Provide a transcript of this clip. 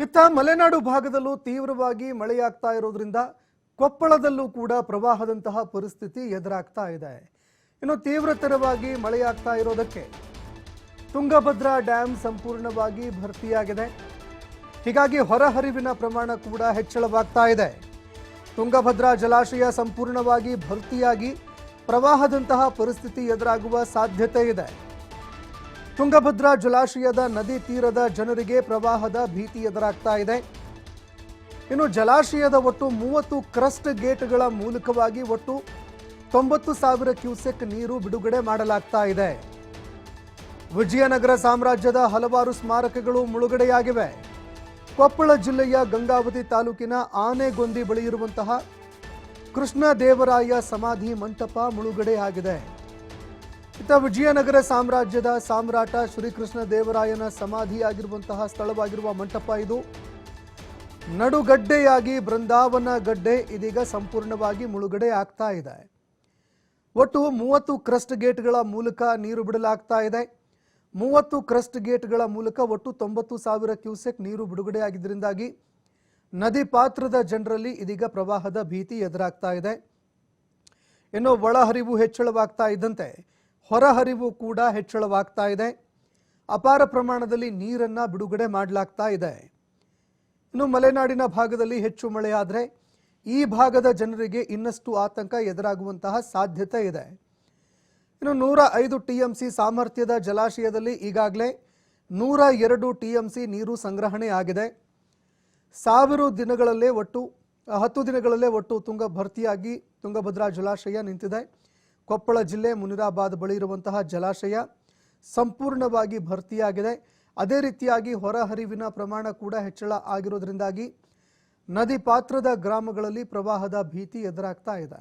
ಇತ್ತ ಮಲೆನಾಡು ಭಾಗದಲ್ಲೂ ತೀವ್ರವಾಗಿ ಮಳೆಯಾಗ್ತಾ ಇರೋದ್ರಿಂದ ಕೊಪ್ಪಳದಲ್ಲೂ ಕೂಡ ಪ್ರವಾಹದಂತಹ ಪರಿಸ್ಥಿತಿ ಎದುರಾಗ್ತಾ ಇದೆ. ಇನ್ನು ತೀವ್ರತರವಾಗಿ ಮಳೆಯಾಗ್ತಾ ಇರೋದಕ್ಕೆ ತುಂಗಭದ್ರಾ ಡ್ಯಾಮ್ ಸಂಪೂರ್ಣವಾಗಿ ಭರ್ತಿಯಾಗಿದೆ. ಹೀಗಾಗಿ ಹೊರಹರಿವಿನ ಪ್ರಮಾಣ ಕೂಡ ಹೆಚ್ಚಳವಾಗ್ತಾ ಇದೆ. ತುಂಗಭದ್ರಾ ಜಲಾಶಯ ಸಂಪೂರ್ಣವಾಗಿ ಭರ್ತಿಯಾಗಿ ಪ್ರವಾಹದಂತಹ ಪರಿಸ್ಥಿತಿ ಎದುರಾಗುವ ಸಾಧ್ಯತೆ ಇದೆ. ತುಂಗಭದ್ರಾ ಜಲಾಶಯದ ನದಿ ತೀರದ ಜನರಿಗೆ ಪ್ರವಾಹದ ಭೀತಿ ಎದುರಾಗ್ತಾ ಇದೆ. ಇನ್ನು ಜಲಾಶಯದ ಒಟ್ಟು 30 ಕ್ರಸ್ಟ್ ಗೇಟ್ಗಳ ಮೂಲಕವಾಗಿ ಒಟ್ಟು 90,000 ಕ್ಯೂಸೆಕ್ ನೀರು ಬಿಡುಗಡೆ ಮಾಡಲಾಗ್ತಾ ಇದೆ. ವಿಜಯನಗರ ಸಾಮ್ರಾಜ್ಯದ ಹಲವಾರು ಸ್ಮಾರಕಗಳು ಮುಳುಗಡೆಯಾಗಿವೆ. ಕೊಪ್ಪಳ ಜಿಲ್ಲೆಯ ಗಂಗಾವತಿ ತಾಲೂಕಿನ ಆನೆಗೊಂದಿ ಬಳಿ ಇರುವಂತಹ ಕೃಷ್ಣದೇವರಾಯ ಸಮಾಧಿ ಮಂಟಪ ಮುಳುಗಡೆಯಾಗಿದೆ. ಇತ್ತ ವಿಜಯನಗರ ಸಾಮ್ರಾಜ್ಯದ ಸಾಮ್ರಾಟ ಶ್ರೀಕೃಷ್ಣ ದೇವರಾಯನ ಸಮಾಧಿಯಾಗಿರುವಂತಹ ಸ್ಥಳವಾಗಿರುವ ಮಂಟಪ ಇದು ನಡುಗಡ್ಡೆಯಾಗಿ ಬೃಂದಾವನ ಗಡ್ಡೆ ಇದೀಗ ಸಂಪೂರ್ಣವಾಗಿ ಮುಳುಗಡೆ ಆಗ್ತಾ ಇದೆ. ಒಟ್ಟು 30 ಕ್ರಸ್ಟ್ ಗೇಟ್ಗಳ ಮೂಲಕ ನೀರು ಬಿಡಲಾಗ್ತಾ ಇದೆ. 30 ಕ್ರಸ್ಟ್ ಗೇಟ್ಗಳ ಮೂಲಕ ಒಟ್ಟು 90,000 ಕ್ಯೂಸೆಕ್ ನೀರು ಬಿಡುಗಡೆಯಾಗಿದ್ದರಿಂದಾಗಿ ನದಿ ಪಾತ್ರದ ಜನರಲ್ಲಿ ಇದೀಗ ಪ್ರವಾಹದ ಭೀತಿ ಎದುರಾಗ್ತಾ ಇದೆ. ಇನ್ನು ಒಳಹರಿವು ಹೆಚ್ಚಳವಾಗ್ತಾ ಇದ್ದಂತೆ ಹೊರಹರಿವು ಕೂಡ ಹೆಚ್ಚಳವಾಗ್ತಾ ಇದೆ. ಅಪಾರ ಪ್ರಮಾಣದಲ್ಲಿ ನೀರನ್ನ ಬಿಡುಗಡೆ ಮಾಡಲಾಗ್ತಾ ಇದೆ. ಇನ್ನು ಮಲೆನಾಡಿನ ಭಾಗದಲ್ಲಿ ಹೆಚ್ಚು ಮಳೆಯಾದರೆ ಈ ಭಾಗದ ಜನರಿಗೆ ಇನ್ನಷ್ಟು ಆತಂಕ ಎದುರಾಗುವಂತಹ ಸಾಧ್ಯತೆ ಇದೆ. ಇನ್ನು 105 TMC ಸಾಮರ್ಥ್ಯದ ಜಲಾಶಯದಲ್ಲಿ ಈಗಾಗಲೇ 102 TMC ನೀರು ಸಂಗ್ರಹಣೆ ಆಗಿದೆ. 1000 ದಿನಗಳಲ್ಲೇ ಒಟ್ಟು 10 ದಿನಗಳಲ್ಲೇ ಒಟ್ಟು ಭರ್ತಿಯಾಗಿ ತುಂಗಭದ್ರಾ ಜಲಾಶಯ ನಿಂತಿದೆ. ಕೊಪ್ಪಳ ಜಿಲ್ಲೆ ಮುನಿರಾಬಾದ್ ಬಳಿ ಇರುವಂತಹ ಜಲಾಶಯ ಸಂಪೂರ್ಣವಾಗಿ ಭರ್ತಿಯಾಗಿದೆ. ಅದೇ ರೀತಿಯಾಗಿ ಹೊರಹರಿವಿನ ಪ್ರಮಾಣ ಕೂಡ ಹೆಚ್ಚಳ ಆಗಿರೋದ್ರಿಂದಾಗಿ ನದಿ ಪಾತ್ರದ ಗ್ರಾಮಗಳಲ್ಲಿ ಪ್ರವಾಹದ ಭೀತಿ ಎದುರಾಗ್ತಾ ಇದೆ.